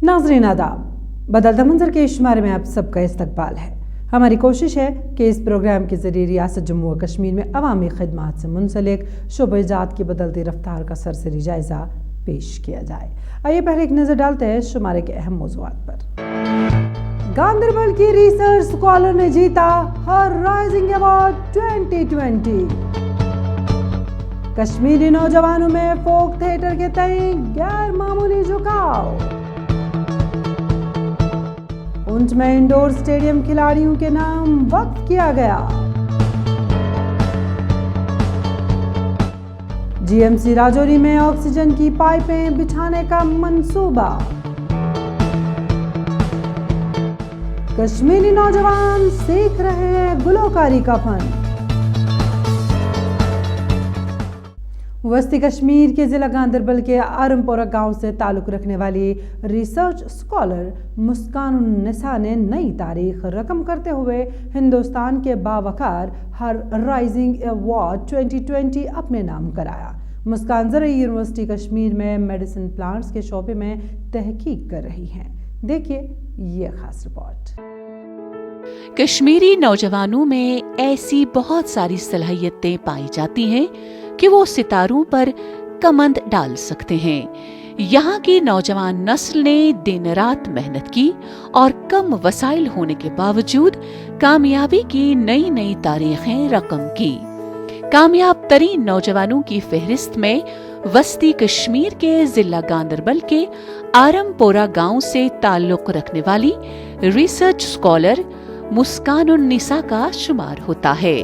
नाज़रीन आदाब, बदलता मंजर के शुमारे में आप सबका इस्तकबाल है। हमारी कोशिश है कि इस प्रोग्राम के ज़रिए रियासत जम्मू व कश्मीर में अवामी खिदमात से मुंसलिक शोबे-जात की बदलती रफ्तार का सरसरी जायज़ा पेश किया जाए। आइए पहले एक नज़र डालते हैं शुमारे के अहम मौज़ूआत पर। गांदरबल की रिसर्च स्कॉलर ने जीता हर राइजिंग अवार्ड 2020। कश्मीरी नौजवानों में फोक थिएटर के तय गैर मामूली झुकाव। उंच में इंडोर स्टेडियम खिलाड़ियों के नाम वक्फ किया गया। जीएमसी राजौरी में ऑक्सीजन की पाइपें बिछाने का मंसूबा। कश्मीरी नौजवान सीख रहे हैं गुलकारी का फन। वस्ती कश्मीर के ज़िला गांदरबल के आरमपोरा गांव से ताल्लुक़ रखने वाली रिसर्च स्कॉलर मुस्कान उन्निसा ने नई तारीख रकम करते हुए हिंदुस्तान के बावकार हर राइजिंग अवार्ड 2020 अपने नाम कराया। मुस्कान ज़रई यूनिवर्सिटी कश्मीर में मेडिसिन प्लांट्स के शोबे में तहकीक कर रही हैं। देखिए ये खास रिपोर्ट। कश्मीरी नौजवानों में ऐसी बहुत सारी सलाहियतें पाई जाती हैं कि वो सितारों पर कमंद डाल सकते हैं। यहाँ की नौजवान नस्ल ने दिन रात मेहनत की और कम वसाइल होने के बावजूद कामयाबी की नई नई तारीखें रकम की। कामयाब तरीन नौजवानों की फहरिस्त में वस्ती कश्मीर के जिला गांदरबल के आरमपोरा गांव से ताल्लुक रखने वाली रिसर्च स्कॉलर मुस्कान उन्निसा का शुमार होता है।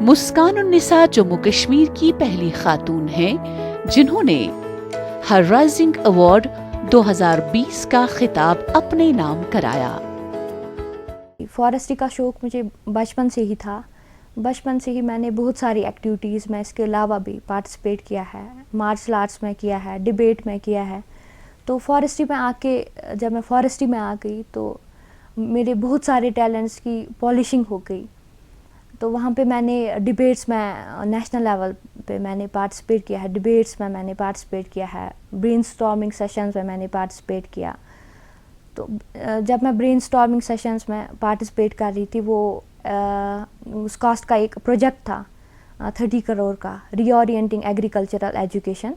मुस्कान उन्निसा जम्मू कश्मीर की पहली खातून हैं जिन्होंने हर राइजिंग अवार्ड 2020 का खिताब अपने नाम कराया। फॉरेस्ट्री का शौक मुझे बचपन से ही था। बचपन से ही मैंने बहुत सारी एक्टिविटीज़ में इसके अलावा भी पार्टिसिपेट किया है। मार्शल आर्ट्स में किया है, डिबेट में किया है। तो फॉरेस्ट्री में आके जब मैं फॉरेस्ट्री में आ गई तो मेरे बहुत सारे टैलेंट्स की पॉलिशिंग हो गई। तो वहाँ पे मैंने डिबेट्स में नेशनल लेवल पे मैंने पार्टिसिपेट किया है। डिबेट्स में मैंने पार्टिसिपेट किया है। ब्रेनस्टॉर्मिंग सेशंस में मैंने पार्टिसिपेट किया। तो जब मैं ब्रेनस्टॉर्मिंग सेशंस में पार्टिसिपेट कर रही थी वो उस कास्ट का एक प्रोजेक्ट था 30 करोड़ का, रीओरिएंटिंग एग्रीकल्चरल एजुकेशन।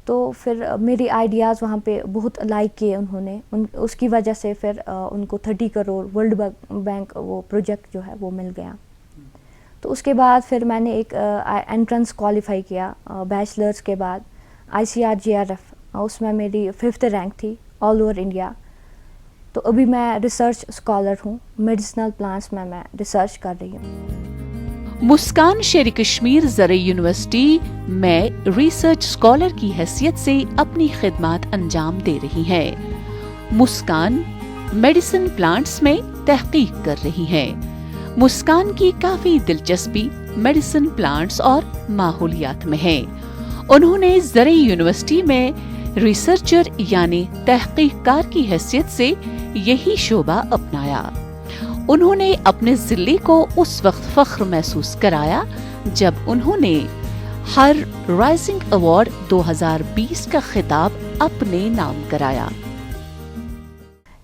तो फिर मेरे आइडियाज़ वहाँ पे बहुत लाइक किए उन्होंने। उसकी वजह से फिर उनको 30 करोड़ वर्ल्ड बैंक वो प्रोजेक्ट जो है वो मिल गया। तो उसके बाद फिर मैंने एक एंट्रेंस क्वालिफाई किया बैचलर्स के बाद ICRJRF। उसमें मेरी 5th रैंक थी ऑल ओवर इंडिया। तो अभी मैं रिसर्च स्कॉलर हूँ। मेडिसिनल प्लांट्स में मैं रिसर्च कर रही हूँ। मुस्कान शेर कश्मीर ज़रई यूनिवर्सिटी में रिसर्च स्कॉलर की हैसियत से अपनी खिदमात अंजाम दे रही है। मुस्कान मेडिसिन प्लांट्स में तहकीक कर रही है। मुस्कान की काफी दिलचस्पी मेडिसिन प्लांट्स और माहौलियात में है। उन्होंने ज़रई यूनिवर्सिटी में रिसर्चर यानी तहकीककार की हैसियत से यही शोबा अपनाया। उन्होंने अपने जिले को उस वक्त फख्र महसूस कराया जब उन्होंने हर राइजिंग अवार्ड 2020 का खिताब अपने नाम कराया।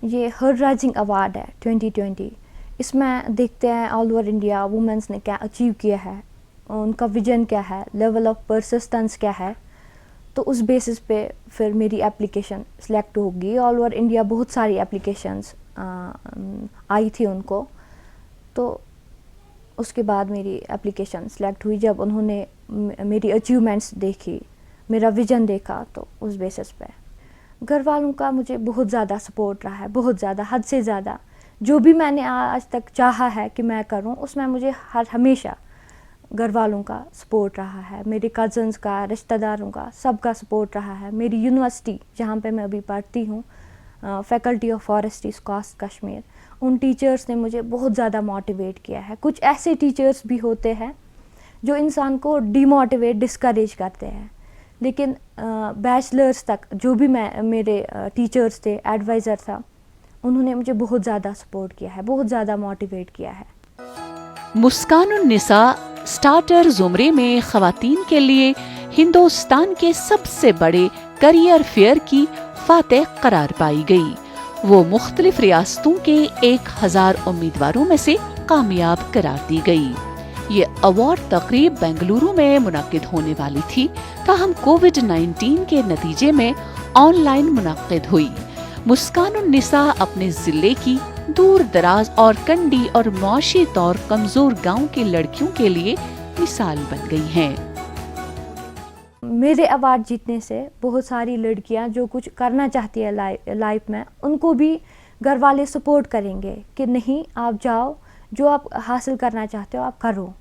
ये हर राइजिंग अवार्ड है 2020। इसमें देखते हैं ऑल ओवर इंडिया वुमेन्स ने क्या अचीव किया है, उनका विजन क्या है, लेवल ऑफ परसिस्टेंस क्या है। तो उस बेसिस पे फिर मेरी एप्लीकेशन सिलेक्ट होगी। ऑल ओवर इंडिया बहुत सारी एप्लीकेशंस आई थी उनको। तो उसके बाद मेरी एप्लीकेशन सिलेक्ट हुई जब उन्होंने मेरी अचीवमेंट्स देखी, मेरा विजन देखा। तो उस बेसिस पे घर वालों का मुझे बहुत ज़्यादा सपोर्ट रहा है, बहुत ज़्यादा, हद से ज़्यादा। जो भी मैंने आज तक चाहा है कि मैं करूं उसमें मुझे हमेशा घर वालों का सपोर्ट रहा है। मेरे कज़न्स का, रिश्तेदारों का, सबका सपोर्ट रहा है। मेरी यूनिवर्सिटी जहाँ पे मैं अभी पढ़ती हूँ, फैकल्टी ऑफ फॉरेस्ट्री कास्ट कश्मीर, उन टीचर्स ने मुझे बहुत ज़्यादा मोटिवेट किया है। कुछ ऐसे टीचर्स भी होते हैं जो इंसान को डिमोटिवेट, डिस्करेज करते हैं, लेकिन बैचलर्स तक जो भी मेरे टीचर्स थे, एडवाइज़र था, उन्होंने मुझे बहुत ज़्यादा सपोर्ट किया है, बहुत ज़्यादा मोटिवेट किया है। मुस्कान उन्निसा स्टार्टर ज़ुमरे में ख़वातीन के लिए हिंदुस्तान के सबसे बड़े करियर फेयर की फातेह करार पाई गई। वो मुख्तलिफ रियासतों के 1000 उम्मीदवारों में से कामयाब करार दी गई। ये अवार्ड तकरीब बेंगलुरु में मुनक्किद होने वाली थी, ताहम कोविड-19 के नतीजे में ऑनलाइन मुनक्किद हुई। मुस्कानुन्निसा अपने जिले की दूर दराज और कंडी और मुआशी तौर कमजोर गांव की लड़कियों के लिए मिसाल बन गई हैं। मेरे अवार्ड जीतने से बहुत सारी लड़कियां जो कुछ करना चाहती है लाइफ में, उनको भी घर वाले सपोर्ट करेंगे कि नहीं आप जाओ, जो आप हासिल करना चाहते हो आप करो।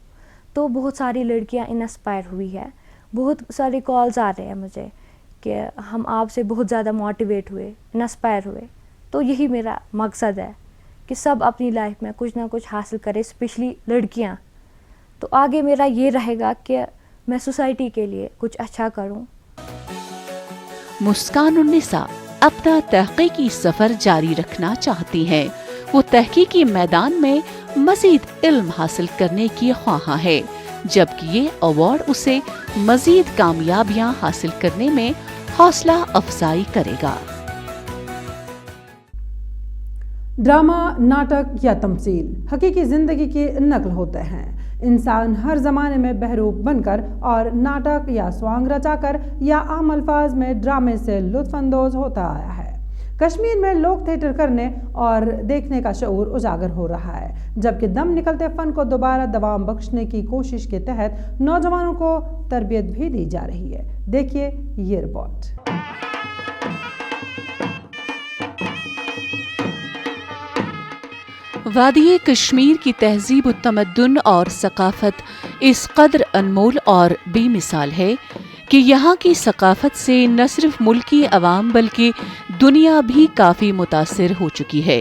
तो बहुत सारी लड़कियां इंस्पायर हुई है। बहुत सारे कॉल्स आ रहे हैं मुझे कि हम आपसे बहुत ज़्यादा मोटिवेट हुए, इंस्पायर हुए। तो यही मेरा मकसद है कि सब अपनी लाइफ में कुछ ना कुछ हासिल करें, स्पेशली लड़कियां। तो आगे मेरा ये रहेगा कि मैं सोसाइटी के लिए कुछ अच्छा करूं। मुस्कानुन्निसा अपना तहकीकी सफर जारी रखना चाहती हैं। वो तहकीकी मैदान में मजीद इल्म हासिल करने की ख्वाहा है, जबकि ये अवार्ड उसे मजीद कामयाबियां हासिल करने में हौसला अफजाई करेगा। ड्रामा, नाटक या तमसील हकीकी जिंदगी की नकल होते हैं। इंसान हर ज़माने में बहरूप बनकर और नाटक या स्वांग रचाकर या आम अल्फाज में ड्रामे से लुत्फ अंदोज होता आया है। कश्मीर में लोग थिएटर करने और देखने का शऊर उजागर हो रहा है, जबकि दम निकलते फ़न को दोबारा दवाम बख्शने की कोशिश के तहत नौजवानों को तरबियत भी दी जा रही है। देखिए ये रिपोर्ट। वादी कश्मीर की तहजीब व तमद्दुन और सकाफत इस कदर अनमोल और बेमिसाल है कि यहाँ की सकाफत से न सिर्फ मुल्की अवाम बल्कि दुनिया भी काफ़ी मुतासिर हो चुकी है।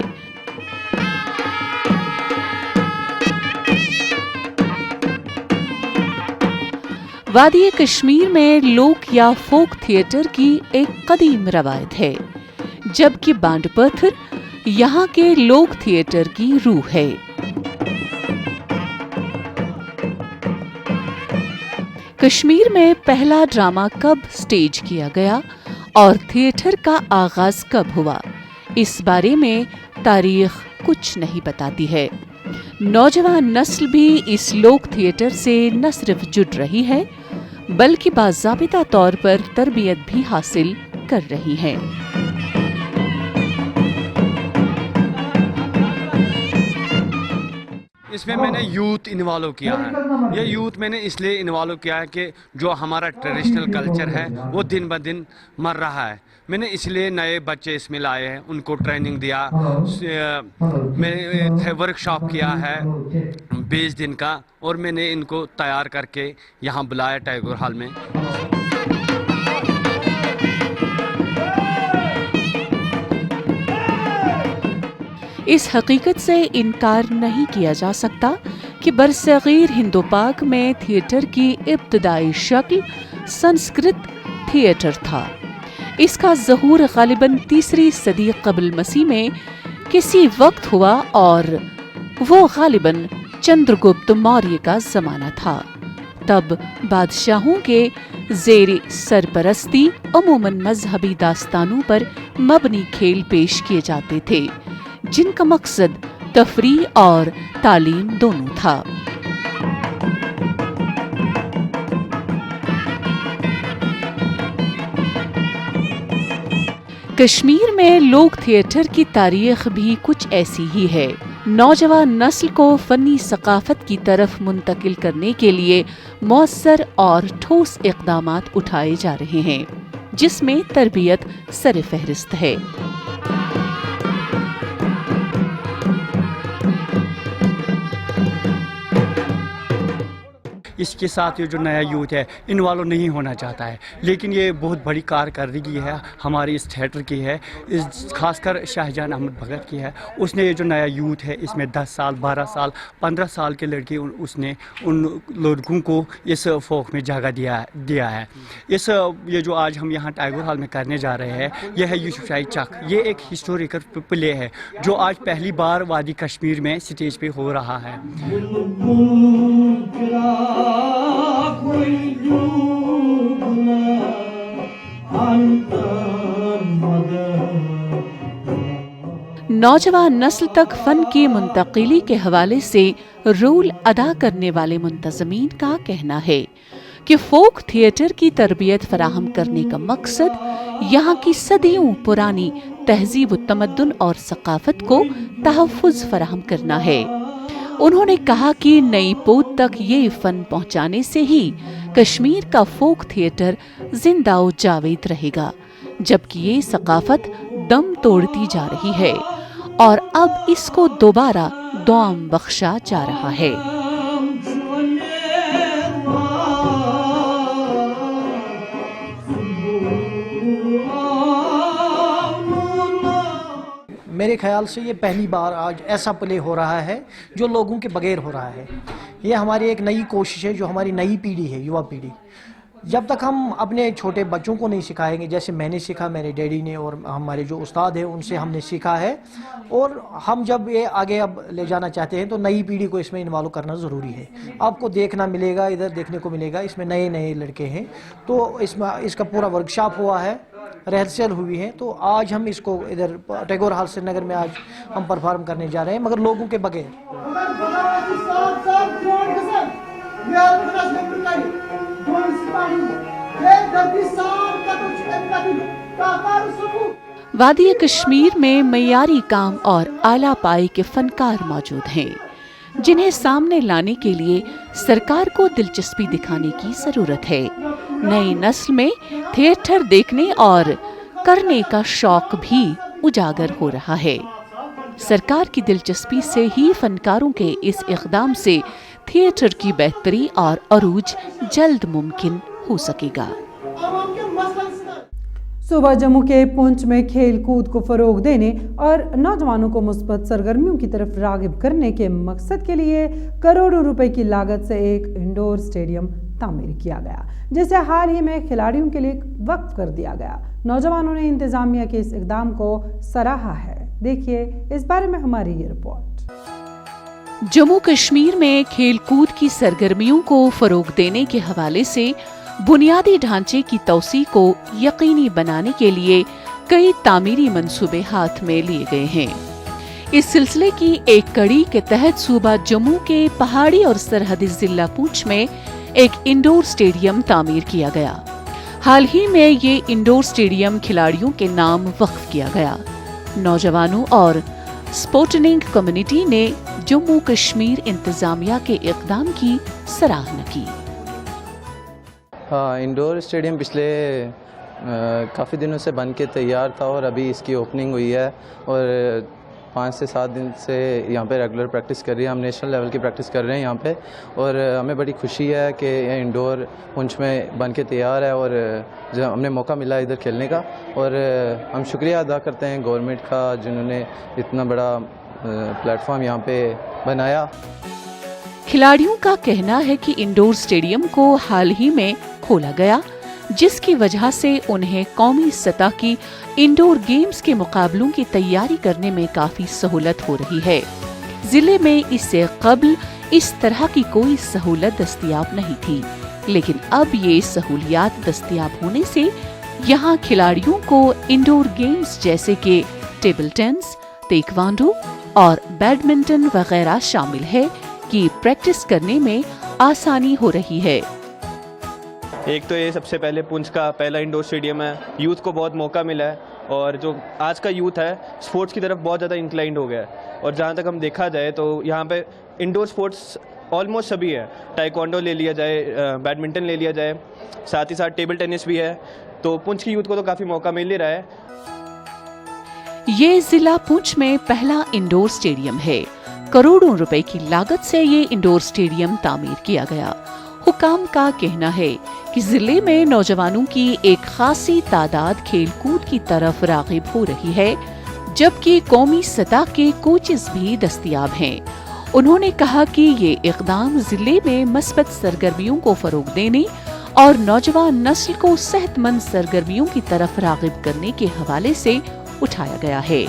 वादी कश्मीर में लोक या फोक थिएटर की एक कदीम रवायत है, जबकि बांड पत्थर यहाँ के लोक थिएटर की रूह है। कश्मीर में पहला ड्रामा कब स्टेज किया गया और थिएटर का आगाज कब हुआ, इस बारे में तारीख कुछ नहीं बताती है। नौजवान नस्ल भी इस लोक थिएटर से न सिर्फ जुड़ रही है बल्कि बाज़ाबिता तौर पर तरबियत भी हासिल कर रही है। इसमें मैंने यूथ इन्वॉल्व किया है। ये यूथ मैंने इसलिए इन्वॉल्व किया है कि जो हमारा ट्रेडिशनल कल्चर है वो दिन ब दिन मर रहा है। मैंने इसलिए नए बच्चे इसमें लाए हैं, उनको ट्रेनिंग दिया, मैंने वर्कशॉप किया है 20 दिन का, और मैंने इनको तैयार करके यहाँ बुलाया टैगोर हॉल में। इस हकीकत से इनकार नहीं किया जा सकता कि बरसगीर हिंदो पाक में थिएटर की इब्तदाई शक्ल संस्कृत थिएटर था। इसका ज़हूर ग़ालिबन 3री सदी क़ब्ल मसीह में किसी वक्त हुआ और वो ग़ालिबन चंद्रगुप्त मौर्य का ज़माना था। तब बादशाहों के ज़ेर सरपरस्ती अमूमन मजहबी दास्तानों पर मबनी खेल पेश किए जाते थे, जिनका मकसद तफरीह और तालीम दोनों था। कश्मीर में लोक थिएटर की तारीख भी कुछ ऐसी ही है। नौजवान नस्ल को फनी सकाफत की तरफ मुंतकिल करने के लिए मौसर और ठोस इक़दामात उठाए जा रहे हैं, जिसमें तरबियत सरफ़हरिस्त है। इसके साथ ये जो नया यूथ है इन्वॉल्व नहीं होना चाहता है, लेकिन ये बहुत बड़ी कारकर्दगी है हमारी इस थिएटर की है, इस खासकर शाहजहान अहमद भगत की है। उसने ये जो नया यूथ है इसमें 10 साल 12 साल 15 साल के लड़के उसने उन लड़कों को इस फोक में जगह दिया है। ये जो आज हम यहाँ टैगोर हॉल में करने जा रहे हैं यह है यूसुफ शाही चक। ये एक हिस्टोरिकल प्ले है जो आज पहली बार वादी कश्मीर में स्टेज पे हो रहा है। कोई नौजवान नस्ल तक फन की मुंतकिली के हवाले से रोल अदा करने वाले मुंतजमीन का कहना है कि फोक थिएटर की तरबियत फराहम करने का मकसद यहाँ की सदियों पुरानी तहजीब तमद्दुन और सकाफत को तहफ़्फ़ुज़ फराहम करना है। उन्होंने कहा कि नई पोत तक ये फन पहुँचाने से ही कश्मीर का फोक थिएटर जिंदा व जावेद रहेगा, जबकि ये सकाफत दम तोड़ती जा रही है और अब इसको दोबारा दौम बख्शा जा रहा है। मेरे ख्याल से ये पहली बार आज ऐसा प्ले हो रहा है जो लोगों के बगैर हो रहा है। ये हमारी एक नई कोशिश है, जो हमारी नई पीढ़ी है, युवा पीढ़ी। जब तक हम अपने छोटे बच्चों को नहीं सिखाएंगे, जैसे मैंने सीखा, मेरे डैडी ने और हमारे जो उस्ताद हैं उनसे हमने सीखा है, और हम जब ये आगे अब ले जाना चाहते हैं तो नई पीढ़ी को इसमें इन्वॉल्व करना ज़रूरी है। आपको देखना मिलेगा, इधर देखने को मिलेगा, इसमें नए नए लड़के हैं, तो इसमें इसका पूरा वर्कशॉप हुआ है, रिहर्सल हुई है, तो आज हम इसको इधर टैगोर हॉल श्रीनगर में आज हम परफॉर्म करने जा रहे हैं, मगर लोगों के बगैर। वादी कश्मीर में मयारी काम और आला पाई के फनकार मौजूद हैं, जिन्हें सामने लाने के लिए सरकार को दिलचस्पी दिखाने की जरूरत है। नई नस्ल में थिएटर देखने और करने का शौक भी उजागर हो रहा है। सरकार की दिलचस्पी से ही फनकारों के इस इक़दाम से थिएटर की बेहतरी और अरूज जल्द मुमकिन हो सकेगा। सूबा जम्मू के पुंछ में खेल कूद को फरोग देने और नौजवानों को मुस्बत सरगर्मियों की तरफ रागिब करने के मकसद के लिए करोड़ों रुपए की लागत से एक इंडोर स्टेडियम तामीर किया गया, जिसे हाल ही में खिलाड़ियों के लिए वक्फ कर दिया गया। नौजवानों ने इंतजामिया के इस इक़दाम को सराहा है। देखिए इस बारे में हमारी ये रिपोर्ट। जम्मू कश्मीर में खेल कूद की सरगर्मियों को फरोग देने के हवाले से बुनियादी ढांचे की तौसी को यकीनी बनाने के लिए कई तामीरी मंसूबे हाथ में लिए गए हैं। इस सिलसिले की एक कड़ी के तहत सूबा जम्मू के पहाड़ी और सरहदी जिला पुंछ में एक इंडोर स्टेडियम तामीर किया गया। हाल ही में ये इंडोर स्टेडियम खिलाड़ियों के नाम वक्फ किया गया। नौजवानों और स्पोर्टनिंग कम्युनिटी ने जम्मू कश्मीर इंतजामिया के इक़दाम की सराहना की। हाँ, इंडोर स्टेडियम पिछले काफ़ी दिनों से बन के तैयार था और अभी इसकी ओपनिंग हुई है और 5 से 7 दिन से यहाँ पे रेगुलर प्रैक्टिस कर रही है। हम नेशनल लेवल की प्रैक्टिस कर रहे हैं यहाँ पे और हमें बड़ी खुशी है कि ये इंडोर पुंछ में बन के तैयार है और जो हमें मौका मिला इधर खेलने का, और हम शुक्रिया अदा करते हैं गवर्नमेंट का जिन्होंने इतना बड़ा प्लेटफॉर्म यहाँ पे बनाया। खिलाड़ियों का कहना है कि इंडोर स्टेडियम को हाल ही में खोला गया, जिसकी वजह से उन्हें कौमी सतह की इंडोर गेम्स के मुकाबलों की तैयारी करने में काफी सहूलत हो रही है। जिले में इससे कबल इस तरह की कोई सहूलत दस्तयाब नहीं थी, लेकिन अब ये सहूलियात दस्तयाब होने से यहाँ खिलाड़ियों को इंडोर गेम्स जैसे कि टेबल टेनिस, ताइक्वांडो और बैडमिंटन वगैरह शामिल है कि प्रैक्टिस करने में आसानी हो रही है। एक तो ये सबसे पहले पुंछ का पहला इंडोर स्टेडियम है, यूथ को बहुत मौका मिला है और जो आज का यूथ है स्पोर्ट्स की तरफ बहुत ज़्यादा इंक्लाइंड हो गया है और जहाँ तक हम देखा जाए तो यहाँ पे इंडोर स्पोर्ट्स ऑलमोस्ट सभी है। ताइक्वांडो ले लिया जाए, बैडमिंटन ले लिया जाए, साथ ही साथ टेबल टेनिस भी है, तो पुंछ की यूथ को तो काफ़ी मौका मिल ही रहा है। ये जिला पुंछ में पहला इंडोर स्टेडियम है। करोड़ों रुपए की लागत से ये इंडोर स्टेडियम तामीर किया गया। हुकाम का कहना है कि जिले में नौजवानों की एक खासी तादाद खेल कूद की तरफ रागिब हो रही है, जबकि कौमी सतह के कोचेस भी दस्तयाब हैं। उन्होंने कहा कि ये इक़दाम जिले में मस्बत सरगर्मियों को फरोग देने और नौजवान नस्ल को सेहतमंद सरगर्मियों की तरफ रागिब करने के हवाले से उठाया गया है।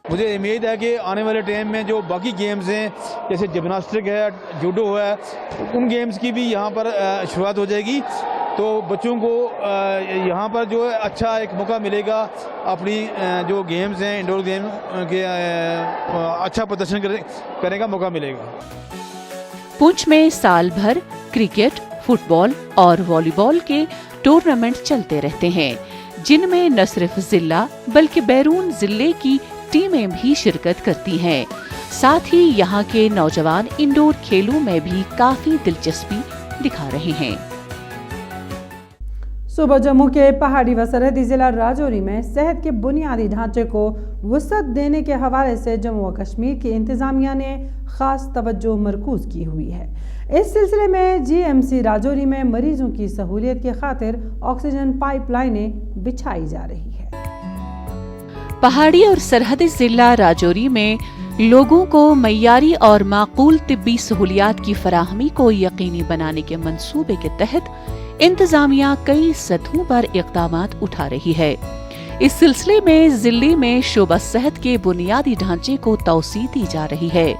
मुझे उम्मीद है कि आने वाले टाइम में जो बाकी गेम्स हैं जैसे जिम्नास्टिक है, जूडो है, उन गेम्स की भी यहाँ पर शुरुआत हो जाएगी तो बच्चों को यहाँ पर जो है अच्छा एक मौका मिलेगा अपनी जो गेम्स हैं इंडोर गेम के अच्छा प्रदर्शन करने का मौका मिलेगा। पुंछ में साल भर क्रिकेट, फुटबॉल और वॉलीबॉल के टूर्नामेंट चलते रहते हैं, जिनमें न सिर्फ जिला बल्कि बैरून जिले की टीमें भी शिरकत करती हैं। साथ ही यहाँ के नौजवान इंडोर खेलों में भी काफी दिलचस्पी दिखा रहे हैं। सूबा जम्मू के पहाड़ी व सरहदी जिला राजौरी में सेहत के बुनियादी ढांचे को वसअत देने के हवाले से जम्मू व कश्मीर की इंतजामिया ने खास तवज्जो मरकूज की हुई है। इस सिलसिले में जीएमसी राजौरी में मरीजों की सहूलियत की खातिर ऑक्सीजन पाइपलाइनें बिछाई जा रही है। पहाड़ी और सरहदी जिला राजौरी में लोगों को मय्यारी और माकूल तिब्बी सहूलियात की फराहमी को यकीनी बनाने के मंसूबे के तहत इंतजामिया कई सतहों पर इक़दामात उठा रही है। इस सिलसिले में जिले में शोबा सेहत के बुनियादी ढांचे को तौसीह दी जा रही है।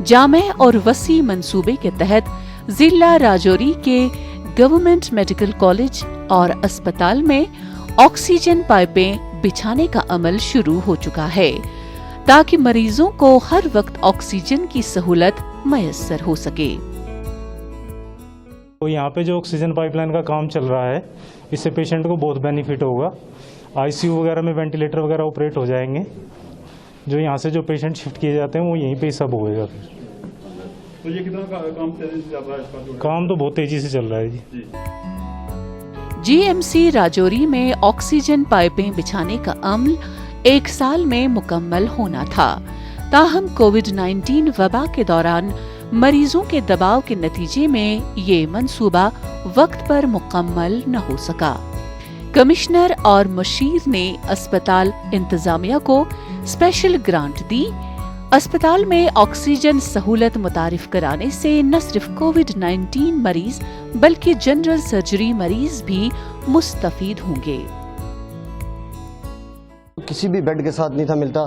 जामे और वसी मंसूबे के तहत जिला राजौरी के गवर्नमेंट मेडिकल कॉलेज और अस्पताल में ऑक्सीजन पाइपें बिछाने का अमल शुरू हो चुका है, ताकि मरीजों को हर वक्त ऑक्सीजन की सहूलत मयस्सर हो सके। तो यहाँ पे जो ऑक्सीजन पाइपलाइन का काम चल रहा है, इससे पेशेंट को बहुत बेनिफिट होगा। आईसीयू वगैरह में वेंटिलेटर वगैरह ऑपरेट हो जाएंगे। जो यहाँ से जो पेशेंट शिफ्ट किए जाते हैं वो यहीं पे ही सब होएगा। तो ये कितना काम तेजी से चल रहा है इसका? काम तो बहुत तेजी से चल रहा है जी। जीएमसी राजौरी में ऑक्सीजन पाइपें बिछाने का अमल 1 साल में मुकम्मल होना था, ताहम कोविड-19 वबा के दौरान मरीजों के दबाव के नतीजे में ये मंसूबा वक्त पर मुकम्मल न हो सका। कमिश्नर और मुशीर ने अस्पताल इंतजामिया को स्पेशल ग्रांट दी। अस्पताल में ऑक्सीजन सहूलत मुतारिफ कराने से न सिर्फ कोविड-19 मरीज बल्कि जनरल सर्जरी मरीज भी मुस्तफीद होंगे। किसी भी बेड के साथ नहीं था मिलता,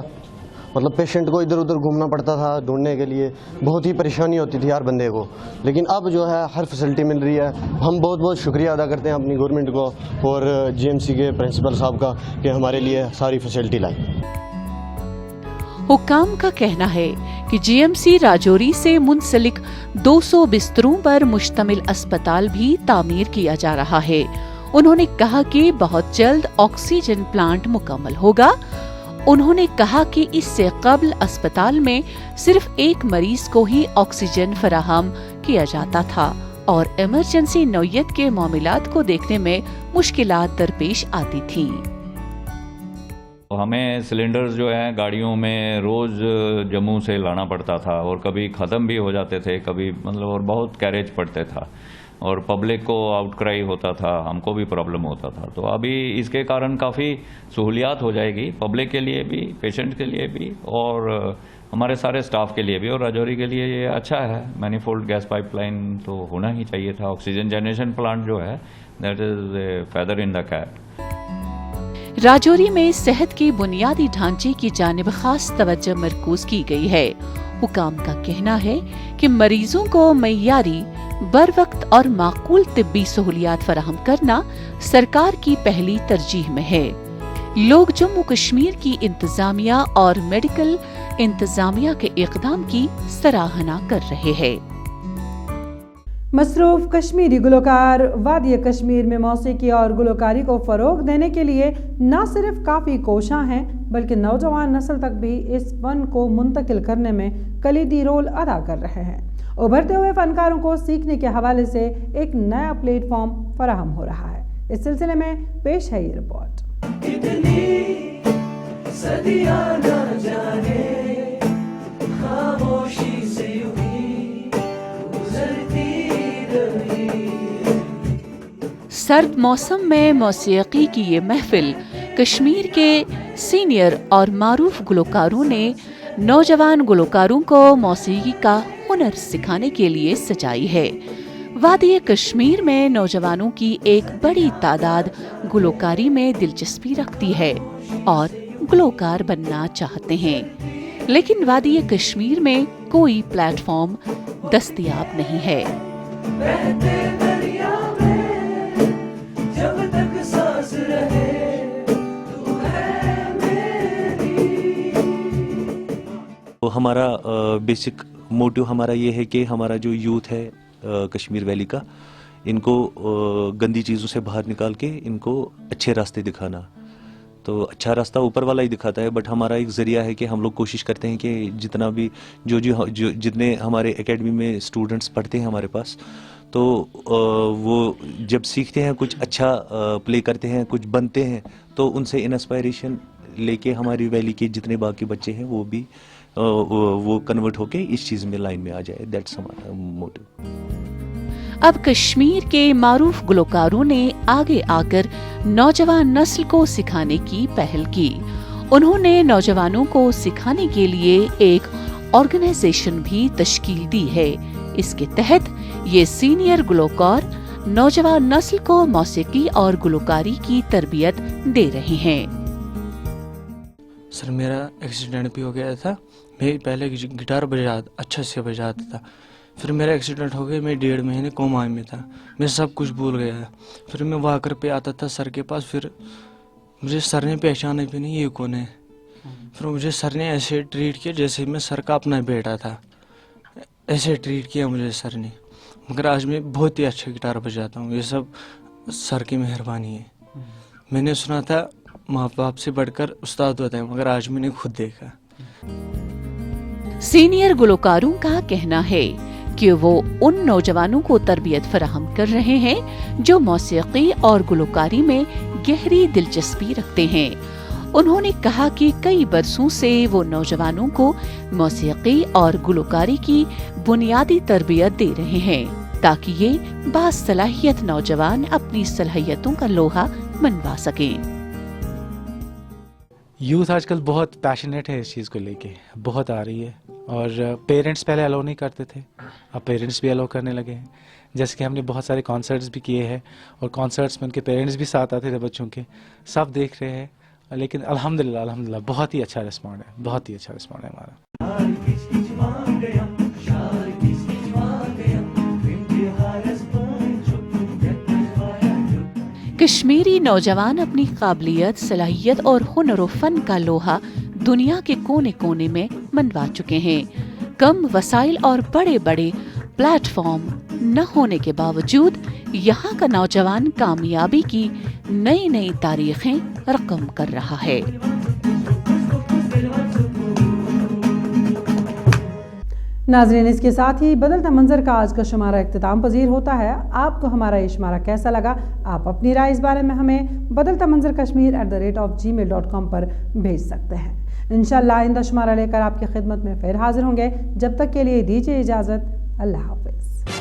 मतलब पेशेंट को इधर उधर घूमना पड़ता था ढूंढने के लिए, बहुत ही परेशानी होती थी हर बंदे को। लेकिन अब जो है हर फैसिलिटी मिल रही है। हम बहुत बहुत शुक्रिया अदा करते हैं अपनी गवर्नमेंट को और जीएमसी के प्रिंसिपल साहब का कि हमारे लिए सारी फैसिलिटी लाई। हुक्काम का कहना है कि जीएमसी राजौरी से मुंसलिक 200 बिस्तरों पर मुश्तमिल अस्पताल भी तामीर किया जा रहा है। उन्होंने कहा कि बहुत जल्द ऑक्सीजन प्लांट मुकम्मल होगा। उन्होंने कहा कि इससे कबल अस्पताल में सिर्फ एक मरीज को ही ऑक्सीजन फराहम किया जाता था और इमरजेंसी नौयत के मामलात को देखने में मुश्किलात दरपेश आती थीं। हमें सिलेंडर्स जो हैं गाड़ियों में रोज़ जम्मू से लाना पड़ता था और कभी ख़त्म भी हो जाते थे, कभी मतलब और बहुत कैरेज पड़ते था और पब्लिक को आउटक्राई होता था, हमको भी प्रॉब्लम होता था। तो अभी इसके कारण काफ़ी सहूलियात हो जाएगी पब्लिक के लिए भी, पेशेंट के लिए भी और हमारे सारे स्टाफ के लिए भी। और राजौरी के लिए ये अच्छा है, मैनीफोल्ड गैस पाइपलाइन तो होना ही चाहिए था। ऑक्सीजन जनरेशन प्लांट जो है that is a feather in the cap. Rajouri में सेहत के बुनियादी ढांचे की जानिब खास तवज्जो मरकूज की गई है। हुकाम का कहना है कि मरीजों को मय्यारी, बर वक्त और माकूल तिब्बी सहूलियात फराहम करना सरकार की पहली तरजीह में है। लोग जम्मू कश्मीर की इंतजामिया और मेडिकल इंतजामिया के इक़दाम की सराहना कर रहे हैं। मसरूफ कश्मीरी गुलकार वादी कश्मीर में मौसीकी और गुलकारी को फ़रोग देने के लिए न सिर्फ काफ़ी कोशां हैं बल्कि नौजवान नस्ल तक भी इस फन को मुंतकिल करने में कलीदी रोल अदा कर रहे हैं। उभरते हुए फनकारों को सीखने के हवाले से एक नया प्लेटफॉर्म फराहम हो रहा है। इस सिलसिले में पेश है ये रिपोर्ट। सर्द मौसम में मौसीकी की ये महफिल कश्मीर के सीनियर और मारूफ गुलकारों ने नौजवान गुलकारों को मौसीकी का हुनर सिखाने के लिए सजाई है। वादी कश्मीर में नौजवानों की एक बड़ी तादाद गुलकारी में दिलचस्पी रखती है और गुलकार बनना चाहते हैं, लेकिन वादी कश्मीर में कोई प्लेटफॉर्म दस्तयाब नहीं है। हमारा बेसिक मोटिव हमारा ये है कि हमारा जो यूथ है कश्मीर वैली का, इनको गंदी चीज़ों से बाहर निकाल के इनको अच्छे रास्ते दिखाना। तो अच्छा रास्ता ऊपर वाला ही दिखाता है, बट हमारा एक ज़रिया है कि हम लोग कोशिश करते हैं कि जितना भी जो जितने हमारे एकेडमी में स्टूडेंट्स पढ़ते हैं हमारे पास, तो वो जब सीखते हैं कुछ अच्छा प्ले करते हैं, कुछ बनते हैं, तो उनसे इंस्पायरेशन लेके हमारी वैली के जितने बाकी बच्चे हैं वो भी वो कन्वर्ट होके इस चीज़ में लाइन में आ जाए। दैट्स हमारा मोटिव। अब कश्मीर के मारूफ गुलकारों ने आगे आकर नौजवान नस्ल को सिखाने की पहल की। उन्होंने नौजवानों को सिखाने के लिए एक ऑर्गेनाइजेशन भी तश्कील दी है। इसके तहत ये सीनियर गुलकार नौजवान नस्ल को मौसीकी और गुलकारी की तरबियत दे रहे हैं। सर मेरा एक्सीडेंट भी हो गया था। मैं पहले गिटार अच्छे से बजाता था, फिर मेरा एक्सीडेंट हो गया। मैं 1.5 महीने कोमा में था, मैं सब कुछ भूल गया। फिर मैं वॉकर पे आता था सर के पास, फिर मुझे सर ने पहचाना भी नहीं ये कौन है। फिर मुझे सर ने ऐसे ट्रीट किया जैसे मैं सर का अपना बेटा था, ऐसे ट्रीट किया मुझे सर ने। मगर आज मैं बहुत ही अच्छा गिटार बजाता हूँ, ये सब सर की मेहरबानी है। मैंने सुना था माँ बाप से बढ़कर उस्ताद होता है, मगर आज मैंने खुद देखा। सीनियर गुलकारों का कहना है कि वो उन नौजवानों को तरबियत फराहम कर रहे हैं जो मौसीकी और गुलकारी में गहरी दिलचस्पी रखते हैं। उन्होंने कहा कि कई बरसों से वो नौजवानों को मौसीकी और गुलकारी की बुनियादी तरबियत दे रहे हैं ताकि ये बासलाहियत नौजवान अपनी सलाहियतों का लोहा मनवा सकें। यूथ आजकल बहुत पैशनेट है इस चीज़ को लेके, बहुत आ रही है। और पेरेंट्स पहले अलाउ नहीं करते थे, अब पेरेंट्स भी अलाउ करने लगे हैं। जैसे कि हमने बहुत सारे कॉन्सर्ट्स भी किए हैं और कॉन्सर्ट्स में उनके पेरेंट्स भी साथ आते थे बच्चों के, सब देख रहे हैं। लेकिन अल्हम्दुलिल्लाह बहुत ही अच्छा रिस्पॉन्ड है, बहुत ही अच्छा रिस्पॉन्ड है हमारा। कश्मीरी नौजवान अपनी काबिलियत, सलाहियत और हुनर व फन का लोहा दुनिया के कोने कोने में मनवा चुके हैं। कम वसाइल और बड़े बड़े प्लेटफॉर्म न होने के बावजूद यहाँ का नौजवान कामयाबी की नई नई तारीखें रकम कर रहा है। नाजरीन, इसके साथ ही बदलता मंजर का आज का शुमारा इख्तिताम पजीर होता है। आपको हमारा ये शुमारा कैसा लगा? आप अपनी राय इस बारे में हमें बदलता मंजर kashmir@gmail.com पर भेज सकते हैं। इंशाअल्लाह आइंदा शुमारा लेकर आपकी खिदमत में फिर हाजिर होंगे। जब तक के लिए दीजिए इजाज़त। अल्लाह हाफ़िज़।